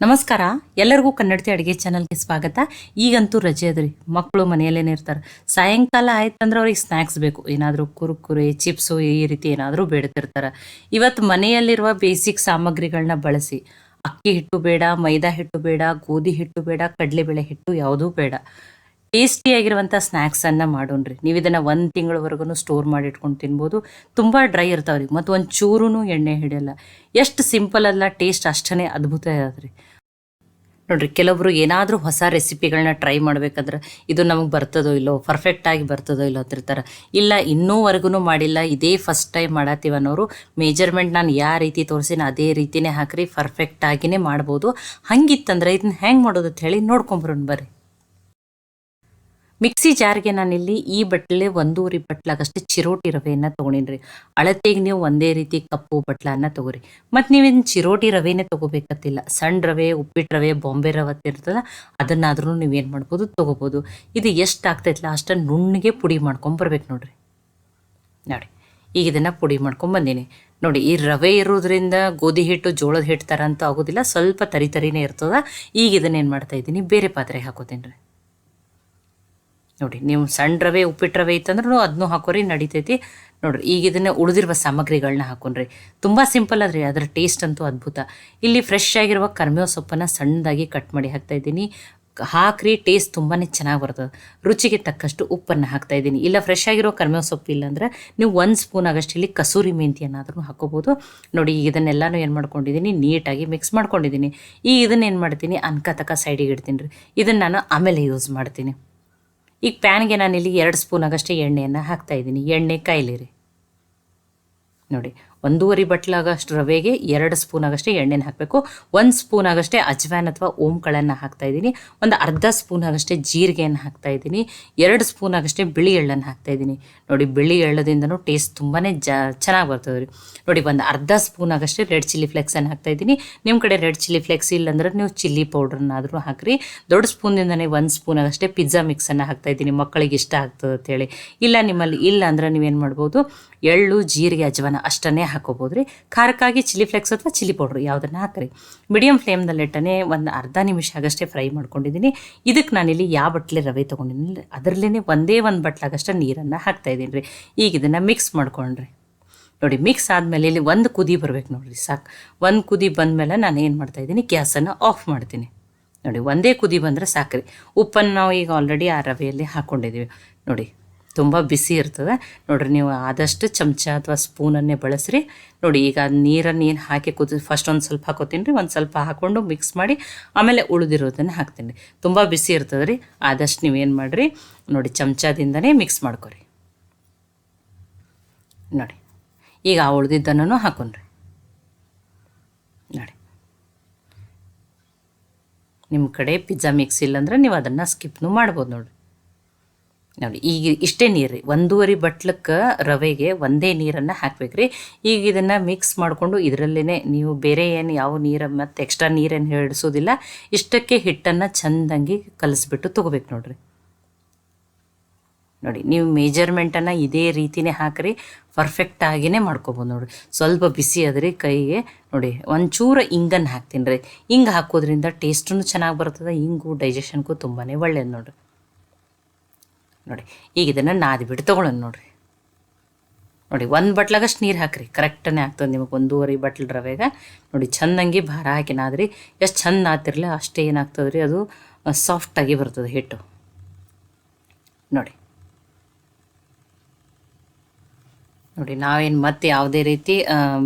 ನಮಸ್ಕಾರ. ಎಲ್ಲರಿಗೂ ಕನ್ನಡತಿ ಅಡುಗೆ ಚಾನಲ್ಗೆ ಸ್ವಾಗತ. ಈಗಂತೂ ರಜೆ ಅದ್ರಿ, ಮಕ್ಕಳು ಮನೆಯಲ್ಲೇನೆ ಇರ್ತಾರೆ. ಸಾಯಂಕಾಲ ಆಯ್ತಂದ್ರೆ ಅವ್ರಿಗೆ ಸ್ನ್ಯಾಕ್ಸ್ ಬೇಕು, ಏನಾದರೂ ಕುರುಕುರೆ ಚಿಪ್ಸು ಈ ರೀತಿ ಏನಾದರೂ ಬೇಡ್ತಿರ್ತಾರೆ. ಇವತ್ತು ಮನೆಯಲ್ಲಿರುವ ಬೇಸಿಕ್ ಸಾಮಗ್ರಿಗಳನ್ನ ಬಳಸಿ, ಅಕ್ಕಿ ಹಿಟ್ಟು ಬೇಡ, ಮೈದಾ ಹಿಟ್ಟು ಬೇಡ, ಗೋಧಿ ಹಿಟ್ಟು ಬೇಡ, ಕಡಲೆಬೇಳೆ ಹಿಟ್ಟು ಯಾವುದೂ ಬೇಡ, ಟೇಸ್ಟಿಯಾಗಿರುವಂಥ ಸ್ನ್ಯಾಕ್ಸನ್ನು ಮಾಡೋಣ್ರಿ. ನೀವು ಇದನ್ನು 1 ತಿಂಗಳವರೆಗೂ ಸ್ಟೋರ್ ಮಾಡಿ ಇಟ್ಕೊಂಡು ತಿನ್ಬೋದು. ತುಂಬ ಡ್ರೈ ಇರ್ತಾವ್ರಿ ಮತ್ತು ಒಂದು ಚೂರೂ ಎಣ್ಣೆ ಹಿಡಿಯಲ್ಲ. ಎಷ್ಟು ಸಿಂಪಲ್ ಅಲ್ಲ, ಟೇಸ್ಟ್ ಅಷ್ಟೇ ಅದ್ಭುತ ಇರತ್ರಿ. ನೋಡ್ರಿ, ಕೆಲವೊಬ್ರು ಏನಾದರೂ ಹೊಸ ರೆಸಿಪಿಗಳನ್ನ ಟ್ರೈ ಮಾಡ್ಬೇಕಂದ್ರೆ ಇದು ನಮಗೆ ಬರ್ತದೋ ಇಲ್ಲೋ, ಪರ್ಫೆಕ್ಟಾಗಿ ಬರ್ತದೋ ಇಲ್ಲೋ ಅಂತಿರ್ತಾರೆ. ಇಲ್ಲ, ಇನ್ನೂವರೆಗೂ ಮಾಡಿಲ್ಲ, ಇದೇ ಫಸ್ಟ್ ಟೈಮ್ ಮಾಡತ್ತೀವಿ ಅನ್ನೋರು ಮೆಜರ್ಮೆಂಟ್ ನಾನು ಯಾವ ರೀತಿ ತೋರಿಸಿನ ಅದೇ ರೀತಿನೇ ಹಾಕ್ರಿ, ಪರ್ಫೆಕ್ಟಾಗಿಯೇ ಮಾಡ್ಬೋದು. ಹಂಗಿತ್ತಂದ್ರೆ ಇದನ್ನ ಹೆಂಗೆ ಮಾಡೋದು ಅಂತ ಹೇಳಿ ನೋಡ್ಕೊಂಬರೋಣ ಬರ್ರಿ. ಮಿಕ್ಸಿ ಜಾರ್ಗೆ ನಾನಿಲ್ಲಿ ಈ ಬಟ್ಲೆ 1.5 ಬಟ್ಲಾಗಷ್ಟು ಚಿರೋಟಿ ರವೆಯನ್ನು ತೊಗೊಂಡಿನಿ. ಅಳತೆಗೆ ನೀವು ಒಂದೇ ರೀತಿ ಕಪ್ಪು ಬಟ್ಲನ್ನು ತೊಗೊರಿ. ಮತ್ತು ನೀವು ಇದನ್ನ ಚಿರೋಟಿ ರವೆನೇ ತೊಗೋಬೇಕತ್ತಿಲ್ಲ. ಸಣ್ಣ ರವೆ, ಉಪ್ಪಿಟ್ಟು ರವೆ, ಬಾಂಬೆ ರವೆ ಇರ್ತದ, ಅದನ್ನಾದ್ರೂ ನೀವೇನು ಮಾಡ್ಬೋದು ತೊಗೋಬೋದು. ಇದು ಎಷ್ಟು ಆಗ್ತೈತಲ್ಲ ಅಷ್ಟನ್ನು ನುಣ್ಣಗೆ ಪುಡಿ ಮಾಡ್ಕೊಂಬರ್ಬೇಕು ನೋಡ್ರಿ. ನೋಡಿ, ಈಗ ಇದನ್ನು ಪುಡಿ ಮಾಡ್ಕೊಂಬಂದೀನಿ. ನೋಡಿ, ಈ ರವೆ ಇರೋದ್ರಿಂದ ಗೋಧಿ ಹಿಟ್ಟು ಜೋಳದ ಹಿಟ್ಟು ಥರ ಅಂತೂ ಆಗೋದಿಲ್ಲ, ಸ್ವಲ್ಪ ತರಿನೇ ಇರ್ತದ. ಈಗ ಇದನ್ನೇನು ಮಾಡ್ತಾಯಿದ್ದೀನಿ, ಬೇರೆ ಪಾತ್ರೆಗೆ ಹಾಕೋತೀನಿ ರೀ. ನೋಡಿ, ನೀವು ಸಣ್ಣ ರವೆ, ಉಪ್ಪಿಟ್ಟು ರವೆ ಇತ್ತಂದ್ರೂ ಅದನ್ನೂ ಹಾಕೋರಿ, ನಡಿತೈತಿ. ನೋಡಿರಿ, ಈಗ ಇದನ್ನು ಉಳಿದಿರುವ ಸಾಮಗ್ರಿಗಳನ್ನ ಹಾಕೊಂಡ್ರಿ. ತುಂಬ ಸಿಂಪಲ್ ಅದ್ರಿ, ಅದರ ಟೇಸ್ಟ್ ಅಂತೂ ಅದ್ಭುತ. ಇಲ್ಲಿ ಫ್ರೆಶ್ ಆಗಿರುವ ಕರ್ಬೇವು ಸೊಪ್ಪನ್ನು ಸಣ್ಣದಾಗಿ ಕಟ್ ಮಾಡಿ ಹಾಕ್ತಾಯಿದ್ದೀನಿ. ಹಾಕ್ರಿ, ಟೇಸ್ಟ್ ತುಂಬಾ ಚೆನ್ನಾಗಿ ಬರ್ತದೆ. ರುಚಿಗೆ ತಕ್ಕಷ್ಟು ಉಪ್ಪನ್ನು ಹಾಕ್ತಾಯಿದ್ದೀನಿ. ಇಲ್ಲ, ಫ್ರೆಶ್ ಆಗಿರೋ ಕರ್ಬೇವು ಸೊಪ್ಪು ಇಲ್ಲಾಂದ್ರೆ ನೀವು 1 ಸ್ಪೂನ್ ಆಗಷ್ಟು ಇಲ್ಲಿ ಕಸೂರಿ ಮೆಂತ್ಯನ್ನಾದ್ರೂ ಹಾಕೋಬೋದು. ನೋಡಿ, ಈಗ ಇದನ್ನೆಲ್ಲನೂ ಏನು ಮಾಡ್ಕೊಂಡಿದ್ದೀನಿ, ನೀಟಾಗಿ ಮಿಕ್ಸ್ ಮಾಡ್ಕೊಂಡಿದ್ದೀನಿ. ಈಗ ಇದನ್ನೇನು ಮಾಡ್ತೀನಿ, ತಕ್ಕ ಸೈಡಿಗೆ ಇಡ್ತೀನಿ ರೀ. ಇದನ್ನು ನಾನು ಆಮೇಲೆ ಯೂಸ್ ಮಾಡ್ತೀನಿ. ಈಗ ಪ್ಯಾನ್ಗೆ ನಾನಿಲ್ಲಿ 2 ಸ್ಪೂನ್ ಆಗಷ್ಟೇ ಎಣ್ಣೆಯನ್ನು ಹಾಕ್ತಾಯಿದ್ದೀನಿ. ಎಣ್ಣೆ ಕಾಯ್ಲಿರಿ. ನೋಡಿ, 1.5 ಬಟ್ಲಾಗಷ್ಟು ರವೆಗೆ 2 ಸ್ಪೂನ್ ಆಗಷ್ಟೇ ಎಣ್ಣೆನ ಹಾಕಬೇಕು. 1 ಸ್ಪೂನ್ ಆಗಷ್ಟೇ ಅಜ್ವಾನ್ ಅಥವಾ ಓಂಕಾಳನ್ನು ಹಾಕ್ತಾಯಿದ್ದೀನಿ. ಒಂದು ಅರ್ಧ ಸ್ಪೂನ್ ಆಗಷ್ಟೇ ಜೀರಿಗೆಯನ್ನು ಹಾಕ್ತಾಯಿದ್ದೀನಿ. 2 ಸ್ಪೂನ್ ಆಗಷ್ಟೇ ಬಿಳಿ ಎಳ್ಳನ್ನು ಹಾಕ್ತಾಯಿದ್ದೀನಿ. ನೋಡಿ, ಬಿಳಿ ಎಳ್ಳದಿಂದನೂ ಟೇಸ್ಟ್ ತುಂಬಾ ಚೆನ್ನಾಗಿ ಬರ್ತದೆ ರೀ. ನೋಡಿ, ಒಂದು ಅರ್ಧ ಸ್ಪೂನ್ ಆಗಷ್ಟೇ ರೆಡ್ ಚಿಲ್ಲಿ ಫ್ಲೆಕ್ಸನ್ನು ಹಾಕ್ತಾಯಿದ್ದೀನಿ. ನಿಮ್ಮ ಕಡೆ ರೆಡ್ ಚಿಲ್ಲಿ ಫ್ಲೆಕ್ಸ್ ಇಲ್ಲಾಂದ್ರೆ ನೀವು ಚಿಲ್ಲಿ ಪೌಡ್ರನ್ನಾದರೂ ಹಾಕಿರಿ. ದೊಡ್ಡ ಸ್ಪೂನಿಂದನೇ 1 ಸ್ಪೂನ್ ಆಗಷ್ಟೇ ಪಿಜ್ಜಾ ಮಿಕ್ಸನ್ನು ಹಾಕ್ತಾಯಿದ್ದೀನಿ, ಮಕ್ಕಳಿಗೆ ಇಷ್ಟ ಆಗ್ತದೆ ಅಂತೇಳಿ. ಇಲ್ಲ, ನಿಮ್ಮಲ್ಲಿ ಇಲ್ಲ ಅಂದ್ರೆ ನೀವೇನು ಮಾಡ್ಬೋದು, ಎಳ್ಳು, ಜೀರಿಗೆ, ಅಜ್ವಾನ ಅಷ್ಟನ್ನೇ ಹಾಕೋಬೋದು ರೀ. ಖಾರಕ್ಕಾಗಿ ಚಿಲ್ಲಿ ಫ್ಲೆಕ್ಸ್ ಅಥವಾ ಚಿಲ್ಲಿ ಪೌಡ್ರ್ ಯಾವುದನ್ನು ಹಾಕಿರಿ. ಮೀಡಿಯಮ್ ಫ್ಲೇಮ್ದಲ್ಲಿಟ್ಟನೆ ಒಂದು ಅರ್ಧ ನಿಮಿಷ ಆಗಷ್ಟೇ ಫ್ರೈ ಮಾಡ್ಕೊಂಡಿದ್ದೀನಿ. ಇದಕ್ಕೆ ನಾನಿಲ್ಲಿ ಯಾವ ಬಟ್ಲೆ ರವೆ ತೊಗೊಂಡಿದ್ದೀನಿ ಅದರಲ್ಲೇ ಒಂದೇ 1 ಬಟ್ಲಾಗಷ್ಟು ನೀರನ್ನು ಹಾಕ್ತಾಯಿದ್ದೀನಿ ರೀ. ಈಗ ಇದನ್ನು ಮಿಕ್ಸ್ ಮಾಡ್ಕೊಂಡ್ರಿ. ನೋಡಿ, ಮಿಕ್ಸ್ ಆದಮೇಲೆ ಇಲ್ಲಿ 1 ಕುದಿ ಬರಬೇಕು ನೋಡಿರಿ, ಸಾಕು. 1 ಕುದಿ ಬಂದಮೇಲೆ ನಾನು ಏನು ಮಾಡ್ತಾಯಿದ್ದೀನಿ, ಗ್ಯಾಸನ್ನು ಆಫ್ ಮಾಡ್ತೀನಿ. ನೋಡಿ, ಒಂದೇ ಕುದಿ ಬಂದರೆ ಸಾಕ್ರಿ. ಉಪ್ಪನ್ನು ನಾವು ಈಗ ಆಲ್ರೆಡಿ ಆ ರವೆಯಲ್ಲಿ ಹಾಕ್ಕೊಂಡಿದ್ದೀವಿ. ನೋಡಿ, ತುಂಬ ಬಿಸಿ ಇರ್ತದೆ. ನೋಡಿರಿ, ನೀವು ಆದಷ್ಟು ಚಮಚ ಅಥವಾ ಸ್ಪೂನನ್ನೇ ಬಳಸ್ರಿ. ನೋಡಿ, ಈಗ ನೀರನ್ನು ಏನು ಹಾಕಿ ಫಸ್ಟ್ ಒಂದು ಸ್ವಲ್ಪ ಹಾಕೋತೀನಿ ರೀ, ಒಂದು ಸ್ವಲ್ಪ ಹಾಕ್ಕೊಂಡು ಮಿಕ್ಸ್ ಮಾಡಿ ಆಮೇಲೆ ಉಳಿದಿರೋದನ್ನು ಹಾಕ್ತೀನಿ ರೀ. ತುಂಬ ಬಿಸಿ ಇರ್ತದೆ ರೀ, ಆದಷ್ಟು ನೀವೇನು ಮಾಡಿರಿ, ನೋಡಿ, ಚಮಚದಿಂದನೇ ಮಿಕ್ಸ್ ಮಾಡ್ಕೊರಿ. ನೋಡಿ, ಈಗ ಆ ಉಳಿದಿದ್ದನ್ನು ಹಾಕೊಂಡ್ರಿ. ನೋಡಿ, ನಿಮ್ಮ ಕಡೆ ಪಿಜ್ಜಾ ಮಿಕ್ಸ್ ಇಲ್ಲಾಂದ್ರೆ ನೀವು ಅದನ್ನು ಸ್ಕಿಪ್ನೂ ಮಾಡ್ಬೋದು. ನೋಡಿ, ಈಗ ಇಷ್ಟೇ ನೀರು ರೀ. 1.5 ಬಟ್ಲಕ್ಕೆ ರವೆಗೆ ಒಂದೇ ನೀರನ್ನು ಹಾಕ್ಬೇಕ್ರಿ. ಈಗ ಇದನ್ನು ಮಿಕ್ಸ್ ಮಾಡಿಕೊಂಡು ಇದರಲ್ಲೇ ನೀವು ಬೇರೆ ಏನು ಯಾವ ನೀರು ಮತ್ತು ಎಕ್ಸ್ಟ್ರಾ ನೀರೇನು ಹಿಡಿಸೋದಿಲ್ಲ. ಇಷ್ಟಕ್ಕೆ ಹಿಟ್ಟನ್ನು ಚೆಂದಂಗಿ ಕಲಿಸ್ಬಿಟ್ಟು ತೊಗೋಬೇಕು ನೋಡಿರಿ. ನೋಡಿ, ನೀವು ಮೆಜರ್ಮೆಂಟನ್ನು ಇದೇ ರೀತಿಯೇ ಹಾಕಿರಿ, ಪರ್ಫೆಕ್ಟಾಗಿಯೇ ಮಾಡ್ಕೊಬೋದು. ನೋಡಿರಿ, ಸ್ವಲ್ಪ ಬಿಸಿ ಅದ್ರಿ ಕೈಗೆ. ನೋಡಿ, ಒಂಚೂರು ಇಂಗನ್ನು ಹಾಕ್ತೀನಿ ರೀ. ಹಿಂಗೆ ಹಾಕೋದ್ರಿಂದ ಟೇಸ್ಟೂ ಚೆನ್ನಾಗಿ ಬರ್ತದೆ, ಇಂಗು ಡೈಜೆಷನ್ಗೂ ತುಂಬಾ ಒಳ್ಳೆಯದು ನೋಡಿರಿ. ನೋಡಿ, ಈಗ ಇದನ್ನು ನಾದಿಬಿಟ್ಟು ತೊಗೊಳ್ಳೋಣ ನೋಡಿರಿ. ನೋಡಿ, 1 ಬಟ್ಲಾಗಷ್ಟು ನೀರು ಹಾಕಿರಿ, ಕರೆಕ್ಟನೇ ಆಗ್ತದೆ ನಿಮಗೆ 1.5 ಬಟ್ಲು ರವೆಗೆ. ನೋಡಿ, ಚೆಂದಂಗಿ ಭಾರ ಹಾಕಿ ನಾದ್ರಿ. ಎಷ್ಟು ಚೆಂದ ನಾತಿರಲಿ ಅಷ್ಟೇ ಏನಾಗ್ತದೆ ರೀ, ಅದು ಸಾಫ್ಟಾಗಿ ಬರ್ತದೆ ಹಿಟ್ಟು. ನೋಡಿ, ನಾವೇನು ಮತ್ತೆ ಯಾವುದೇ ರೀತಿ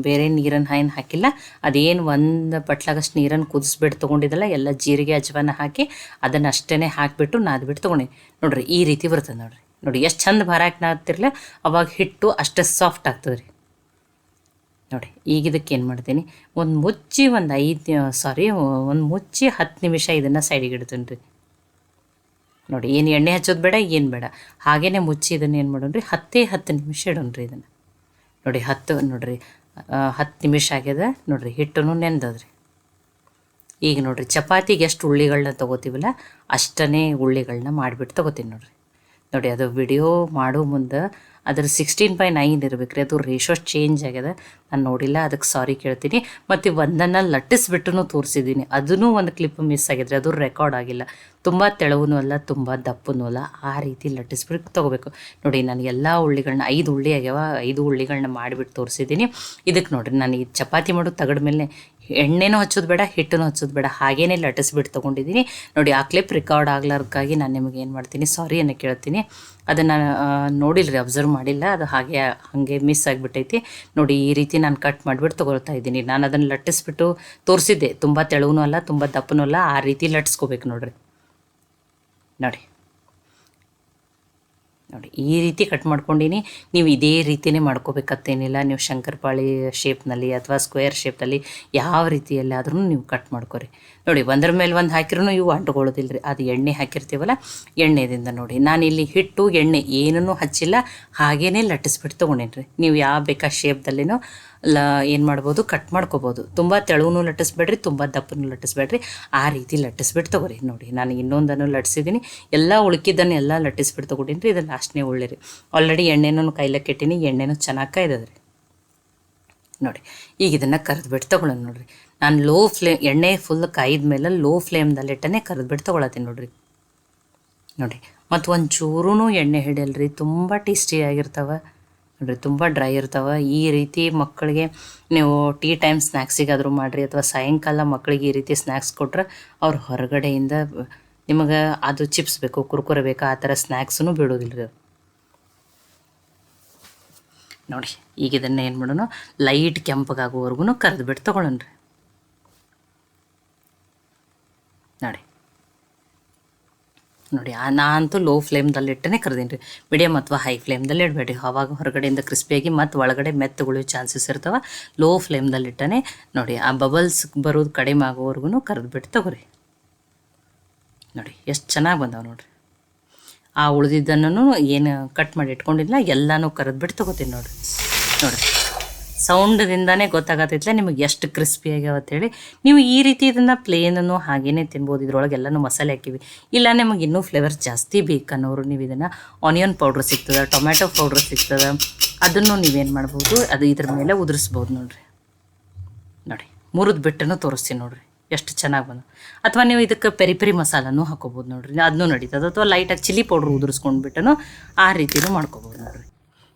ಬೇರೆ ನೀರನ್ನು ಏನು ಹಾಕಿಲ್ಲ. ಅದೇನು 1 ಬಟ್ಲಾಗಷ್ಟು ನೀರನ್ನು ಕುದಿಸ್ಬಿಟ್ಟು ತೊಗೊಂಡಿದ್ದಲ್ಲ, ಎಲ್ಲ ಜೀರಿಗೆ ಅಜ್ವಾನ ಹಾಕಿ ಅದನ್ನು ಅಷ್ಟೇ ಹಾಕಿಬಿಟ್ಟು ನಾದ್ಬಿಟ್ಟು ತೊಗೊಂಡು. ನೋಡಿರಿ, ಈ ರೀತಿ ಬರ್ತದೆ ನೋಡಿರಿ. ನೋಡಿ, ಎಷ್ಟು ಚಂದ ಭಾರ ಹಾಕಿ ನಾದ್ತಿರಲ್ಲ ಅವಾಗ ಹಿಟ್ಟು ಅಷ್ಟೇ ಸಾಫ್ಟ್ ಆಗ್ತದೆ ರೀ. ನೋಡಿ, ಈಗ ಇದಕ್ಕೆ ಏನು ಮಾಡ್ತೀನಿ, ಒಂದು ಮುಚ್ಚಿ 10 ನಿಮಿಷ ಇದನ್ನು ಸೈಡಿಗೆ ಇಡ್ತೀನಿ ರೀ. ನೋಡಿ, ಏನು ಎಣ್ಣೆ ಹಚ್ಚೋದು ಬೇಡ, ಏನು ಬೇಡ, ಹಾಗೇ ಮುಚ್ಚಿ ಇದನ್ನು ಏನು ಮಾಡೋಣ ರೀ, 10 ನಿಮಿಷ ಇಡೋಣ ರೀ ಇದನ್ನು. ನೋಡಿ, 10 ನಿಮಿಷ ಆಗ್ಯದ. ನೋಡಿರಿ, ಹಿಟ್ಟನ್ನು ನೆಂದದ್ರಿ. ಈಗ ನೋಡಿರಿ, ಚಪಾತಿಗೆ ಎಷ್ಟು ಉಳ್ಳಿಗಳನ್ನ ತೊಗೋತೀವಲ್ಲ ಅಷ್ಟೇ ಉಳ್ಳಿಗಳನ್ನ ಮಾಡಿಬಿಟ್ಟು ತೊಗೋತೀನಿ ನೋಡಿರಿ. ನೋಡಿ ಅದು ವಿಡಿಯೋ ಮಾಡೋ ಮುಂದೆ ಅದ್ರ 16:9 ಇರ್ಬೇಕು ರೀ, ಅದು ರೇಷೋ ಚೇಂಜ್ ಆಗ್ಯದ, ನಾನು ನೋಡಿಲ್ಲ, ಅದಕ್ಕೆ ಸಾರಿ ಕೇಳ್ತೀನಿ. ಮತ್ತು ಒಂದನ್ನು ಲಟ್ಟಿಸ್ಬಿಟ್ಟು ತೋರಿಸಿದ್ದೀನಿ, ಅದೂ ಒಂದು ಕ್ಲಿಪ್ ಮಿಸ್ ಆಗಿದ್ರೆ, ಅದು ರೆಕಾರ್ಡ್ ಆಗಿಲ್ಲ. ತುಂಬ ತೆಳವೂ ಅಲ್ಲ, ತುಂಬ ದಪ್ಪನೂ ಅಲ್ಲ, ಆ ರೀತಿ ಲಟ್ಟಿಸ್ಬಿಟ್ಟು ತೊಗೋಬೇಕು. ನೋಡಿ ನಾನು ಎಲ್ಲ ಉಳ್ಳಿಗಳನ್ನ 5 ಉಳ್ಳಿ ಆಗ್ಯಾವ, 5 ಉಳ್ಳಿಗಳನ್ನ ಮಾಡಿಬಿಟ್ಟು ತೋರಿಸಿದ್ದೀನಿ. ಇದಕ್ಕೆ ನೋಡಿರಿ, ನಾನು ಈ ಚಪಾತಿ ಮಾಡೋ ತಗಡ ಮೇಲೆ ಎಣ್ಣೆನೂ ಹಚ್ಚೋದು ಬೇಡ, ಹಿಟ್ಟನ್ನು ಹಚ್ಚೋದು ಬೇಡ, ಹಾಗೇ ಲಟ್ಟಿಸ್ಬಿಟ್ಟು ತೊಗೊಂಡಿದ್ದೀನಿ. ನೋಡಿ ಆ ಕ್ಲಿಪ್ ರೆಕಾರ್ಡ್ ಆಗ್ಲಾರ್ದಕ್ಕಾಗಿ ನಾನು ನಿಮಗೆ ಏನು ಮಾಡ್ತೀನಿ, ಸಾರಿಯನ್ನು ಕೇಳ್ತೀನಿ. ಅದನ್ನು ನೋಡಿಲ್ರಿ, ಅಬ್ಸರ್ವ್ ಮಾಡಿಲ್ಲ, ಅದು ಹಾಗೆ ಮಿಸ್ ಆಗಿಬಿಟ್ಟೈತಿ. ನೋಡಿ ಈ ರೀತಿ ನಾನು ಕಟ್ ಮಾಡಿಬಿಟ್ಟು ತೊಗೊಳ್ತಾ ಇದ್ದೀನಿ. ನಾನು ಅದನ್ನು ಲಟ್ಟಿಸ್ಬಿಟ್ಟು ತೋರಿಸಿದ್ದೆ, ತುಂಬ ತೆಳವೂ ಅಲ್ಲ, ತುಂಬ ದಪ್ಪನೂ ಅಲ್ಲ, ಆ ರೀತಿ ಲಟ್ಟಿಸ್ಕೋಬೇಕು ನೋಡಿರಿ. ನೋಡಿ ಈ ರೀತಿ ಕಟ್ ಮಾಡ್ಕೊಂಡಿನಿ. ನೀವು ಇದೇ ರೀತಿಯೇ ಮಾಡ್ಕೋಬೇಕತ್ತೇನಿಲ್ಲ. ನೀವು ಶಂಕರಪಾಳಿ ಶೇಪ್ನಲ್ಲಿ ಅಥವಾ ಸ್ಕ್ವೇರ್ ಶೇಪ್ನಲ್ಲಿ ಯಾವ ರೀತಿಯಲ್ಲಿ ಆದ್ರೂ ನೀವು ಕಟ್ ಮಾಡ್ಕೊರಿ. ನೋಡಿ ಒಂದರ ಮೇಲೆ ಒಂದು ಹಾಕಿರೂ ಇವು ಅಂಟ್ಕೊಳ್ಳೋದಿಲ್ಲ ರೀ, ಅದು ಎಣ್ಣೆ ಹಾಕಿರ್ತೀವಲ್ಲ, ಎಣ್ಣೆದಿಂದ ನೋಡಿ ನಾನಿಲ್ಲಿ ಹಿಟ್ಟು ಎಣ್ಣೆ ಏನೂ ಹಚ್ಚಿಲ್ಲ, ಹಾಗೇ ಲಟ್ಟಿಸ್ಬಿಟ್ಟು ತೊಗೊಂಡೇನಿ ರೀ. ನೀವು ಯಾವ ಬೇಕಾ ಶೇಪ್ದಲ್ಲಿನೂ ಏನು ಮಾಡ್ಬೋದು, ಕಟ್ ಮಾಡ್ಕೋಬೋದು. ತುಂಬ ತೆಳುವೂ ಲಟ್ಟಿಸ್ಬೇಡ್ರಿ, ತುಂಬ ದಪ್ಪನೂ ಲಟ್ಟಿಸ್ಬೇಡ್ರಿ, ಆ ರೀತಿ ಲಟ್ಟಿಸ್ಬಿಟ್ಟು ತೊಗೊರಿ. ನೋಡಿ ನಾನು ಇನ್ನೊಂದನ್ನು ಲಟ್ಟಿಸಿದ್ದೀನಿ, ಎಲ್ಲ ಉಳ್ಕಿದ್ದನ್ನು ಎಲ್ಲ ಲಟ್ಟಿಸ್ಬಿಟ್ಟು ತೊಗೊಂಡಿನಿ ರೀ. ಇದು ಲಾಸ್ಟ್ನೇ ಉಳ್ಳಿರಿ. ಆಲ್ರೆಡಿ ಎಣ್ಣೆನೂ ಕೈಲಕ್ಕೆ ಇಟ್ಟೀನಿ, ಎಣ್ಣೆನೂ ಚೆನ್ನಾಗಿ ಕಾಯ್ದದ ರೀ. ನೋಡಿ ಈಗ ಇದನ್ನು ಕರೆದ್ಬಿಟ್ಟು ತೊಗೊಳ್ಳೋಣ. ನೋಡಿರಿ ನಾನು ಲೋ ಫ್ಲೇಮ್, ಎಣ್ಣೆ ಫುಲ್ ಕಾಯ್ದ ಮೇಲೆ ಲೋ ಫ್ಲೇಮ್ದಲ್ಲಿಟ್ಟನೆ ಕರೆದ್ಬಿಟ್ಟು ತೊಗೊಳತ್ತೀನಿ ನೋಡಿರಿ. ನೋಡಿ ಮತ್ತು ಒಂದು ಚೂರೂ ಎಣ್ಣೆ ಹಿಡಿಯಲ್ರಿ, ತುಂಬ ಟೇಸ್ಟಿಯಾಗಿರ್ತಾವೆ ನೋಡಿರಿ, ತುಂಬ ಡ್ರೈ ಇರ್ತಾವೆ. ಈ ರೀತಿ ಮಕ್ಕಳಿಗೆ ನೀವು ಟೀ ಟೈಮ್ ಸ್ನ್ಯಾಕ್ಸಿಗಾದರೂ ಮಾಡಿರಿ, ಅಥವಾ ಸಾಯಂಕಾಲ ಮಕ್ಕಳಿಗೆ ಈ ರೀತಿ ಸ್ನ್ಯಾಕ್ಸ್ ಕೊಟ್ರೆ ಅವ್ರು ಹೊರಗಡೆಯಿಂದ ನಿಮಗೆ ಅದು ಚಿಪ್ಸ್ ಬೇಕು, ಕುರ್ಕುರೆ ಬೇಕು, ಆ ಥರ ಸ್ನ್ಯಾಕ್ಸೂ ಬಿಡೋದಿಲ್ಲ ರೀ. ನೋಡಿ ಈಗ ಇದನ್ನು ಏನು ಮಾಡೋಣ, ಲೈಟ್ ಕೆಂಪಗಾಗುವವರೆಗೂ ಕರೆದ್ಬಿಟ್ಟು ತೊಗೊಳ್ಳೋಣ ರೀ. ನೋಡಿ ನಾನಂತೂ ಲೋ ಫ್ಲೇಮ್ದಲ್ಲಿಟ್ಟೇ ಕರೆದೀನಿ ರೀ. ಮೀಡಿಯಮ್ ಅಥವಾ ಹೈ ಫ್ಲೇಮ್ದಲ್ಲಿ ಇಡಬೇಡಿ, ಆವಾಗ ಹೊರಗಡೆಯಿಂದ ಕ್ರಿಸ್ಪಿಯಾಗಿ ಮತ್ತು ಒಳಗಡೆ ಮೆತ್ತಗೊಳ್ಳೋ ಚಾನ್ಸಸ್ ಇರ್ತವೆ. ಲೋ ಫ್ಲೇಮ್ದಲ್ಲಿಟ್ಟನೆ ನೋಡಿ ಆ ಬಬಲ್ಸ್ ಬರೋದು ಕಡಿಮೆ ಆಗೋವರೆಗೂ ಕರೆದ್ಬಿಟ್ಟು ತೊಗೊರಿ. ನೋಡಿ ಎಷ್ಟು ಚೆನ್ನಾಗಿ ಬಂದಾವೆ ನೋಡಿರಿ. ಆ ಉಳಿದಿದ್ದನ್ನು ಏನು ಕಟ್ ಮಾಡಿ ಇಟ್ಕೊಂಡಿಲ್ಲ ಎಲ್ಲನೂ ಕರೆದ್ಬಿಟ್ಟು ತೊಗೋತೀನಿ ನೋಡಿರಿ. ಸೌಂಡ್ದಿಂದನೇ ಗೊತ್ತಾಗತ್ತೈತ್ಲೆ ನಿಮಗೆ ಎಷ್ಟು ಕ್ರಿಸ್ಪಿ ಆಗ್ಯಾವ ಅಂತೇಳಿ. ನೀವು ಈ ರೀತಿ ಇದನ್ನು ಪ್ಲೇನನ್ನು ಹಾಗೇ ತಿನ್ಬೋದು. ಇದ್ರೊಳಗೆ ಎಲ್ಲನೂ ಮಸಾಲೆ ಹಾಕಿವಿ. ಇಲ್ಲ ನಿಮಗೆ ಇನ್ನೂ ಫ್ಲೇವರ್ ಜಾಸ್ತಿ ಬೇಕನ್ನೋರು ನೀವು ಇದನ್ನು ಆನಿಯನ್ ಪೌಡ್ರ್ ಸಿಗ್ತದೆ, ಟೊಮ್ಯಾಟೊ ಪೌಡ್ರ್ ಸಿಗ್ತದೆ, ಅದನ್ನು ನೀವೇನು ಮಾಡ್ಬೋದು, ಅದು ಇದ್ರ ಮೇಲೆ ಉದುರಿಸ್ಬೋದು ನೋಡಿರಿ. ನೋಡಿ ಮುರಿದು ಬಿಟ್ಟನ್ನು ತೋರಿಸ್ತೀನಿ ನೋಡಿರಿ ಎಷ್ಟು ಚೆನ್ನಾಗಿ ಬಂದು. ಅಥವಾ ನೀವು ಇದಕ್ಕೆ ಪೆರಿ ಪೆರಿ ಮಸಾಲನೂ ಹಾಕೋಬೋದು ನೋಡಿರಿ, ಅದನ್ನೂ ನಡೀತದೆ. ಅಥವಾ ಲೈಟಾಗಿ ಚಿಲ್ಲಿ ಪೌಡ್ರ್ ಉದುರಿಸ್ಕೊಂಡ್ಬಿಟ್ಟನು ಆ ರೀತಿಯೂ ಮಾಡ್ಕೋಬೋದು ನೋಡಿರಿ.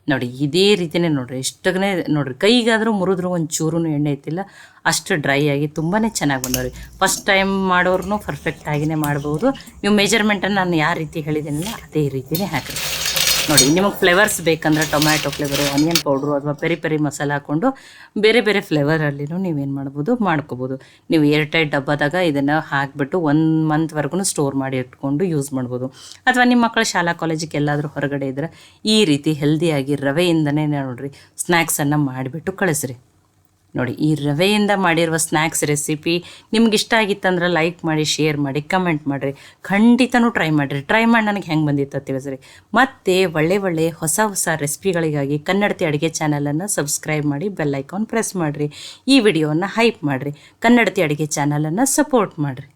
ನೋಡಿ ಇದೇ ರೀತಿಯೇ ನೋಡಿರಿ, ಇಷ್ಟಾಗೇ ನೋಡಿರಿ, ಕೈಗಾದರೂ ಮುರಿದ್ರು ಒಂದು ಚೂರೂ ಎಣ್ಣೆ ಐತಿಲ್ಲ, ಅಷ್ಟು ಡ್ರೈ ಆಗಿ ತುಂಬಾ ಚೆನ್ನಾಗಿ ಬಂದವ್ರಿ. ಫಸ್ಟ್ ಟೈಮ್ ಮಾಡೋರ್ನು ಪರ್ಫೆಕ್ಟಾಗಿಯೇ ಮಾಡ್ಬೋದು. ನೀವು ಮೆಜರ್ಮೆಂಟನ್ನು ನಾನು ಯಾವ ರೀತಿ ಹೇಳಿದ್ದೀನಲ್ಲ ಅದೇ ರೀತಿಯೇ ಹಾಕಿರಿ. ನೋಡಿ ನಿಮಗೆ ಫ್ಲೇವರ್ಸ್ ಬೇಕಂದ್ರೆ ಟೊಮ್ಯಾಟೊ ಫ್ಲೇವರು, ಆನಿಯನ್ ಪೌಡ್ರು ಅಥವಾ ಪೆರಿ ಪೆರಿ ಮಸಾಲೆ ಹಾಕ್ಕೊಂಡು ಬೇರೆ ಬೇರೆ ಫ್ಲೇವರಲ್ಲಿನೂ ನೀವೇನು ಮಾಡ್ಬೋದು ಮಾಡ್ಕೋಬೋದು. ನೀವು ಏರ್ ಟೈಟ್ ಡಬ್ಬದಾಗ ಇದನ್ನು ಹಾಕಿಬಿಟ್ಟು 1 ಮಂತ್ವರೆಗೂ ಸ್ಟೋರ್ ಮಾಡಿ ಇಟ್ಕೊಂಡು ಯೂಸ್ ಮಾಡ್ಬೋದು. ಅಥವಾ ನಿಮ್ಮ ಮಕ್ಕಳ ಶಾಲಾ ಕಾಲೇಜಿಗೆ ಎಲ್ಲಾದರೂ ಹೊರಗಡೆ ಇದ್ದರೆ ಈ ರೀತಿ ಹೆಲ್ದಿಯಾಗಿ ರವೆಯಿಂದನೇ ನೋಡಿರಿ ಸ್ನ್ಯಾಕ್ಸನ್ನು ಮಾಡಿಬಿಟ್ಟು ಕಳಿಸ್ರಿ. ನೋಡಿ ಈ ರವೆಯಿಂದ ಮಾಡಿರುವ ಸ್ನ್ಯಾಕ್ಸ್ ರೆಸಿಪಿ ನಿಮ್ಗೆ ಇಷ್ಟ ಆಗಿತ್ತಂದ್ರೆ ಲೈಕ್ ಮಾಡಿ, ಶೇರ್ ಮಾಡಿ, ಕಮೆಂಟ್ ಮಾಡಿರಿ. ಖಂಡಿತನೂ ಟ್ರೈ ಮಾಡಿರಿ. ಟ್ರೈ ಮಾಡಿ ನನಗೆ ಹೆಂಗೆ ಬಂದಿತ್ತು ತಿಳಿಸ್ರಿ. ಮತ್ತು ಒಳ್ಳೆ ಹೊಸ ರೆಸಿಪಿಗಳಿಗಾಗಿ ಕನ್ನಡತಿ ಅಡುಗೆ ಚಾನಲನ್ನು ಸಬ್ಸ್ಕ್ರೈಬ್ ಮಾಡಿ, ಬೆಲ್ ಐಕಾನ್ ಪ್ರೆಸ್ ಮಾಡಿರಿ. ಈ ವಿಡಿಯೋವನ್ನು ಹೈಪ್ ಮಾಡಿರಿ. ಕನ್ನಡತಿ ಅಡುಗೆ ಚಾನಲನ್ನು ಸಪೋರ್ಟ್ ಮಾಡಿರಿ.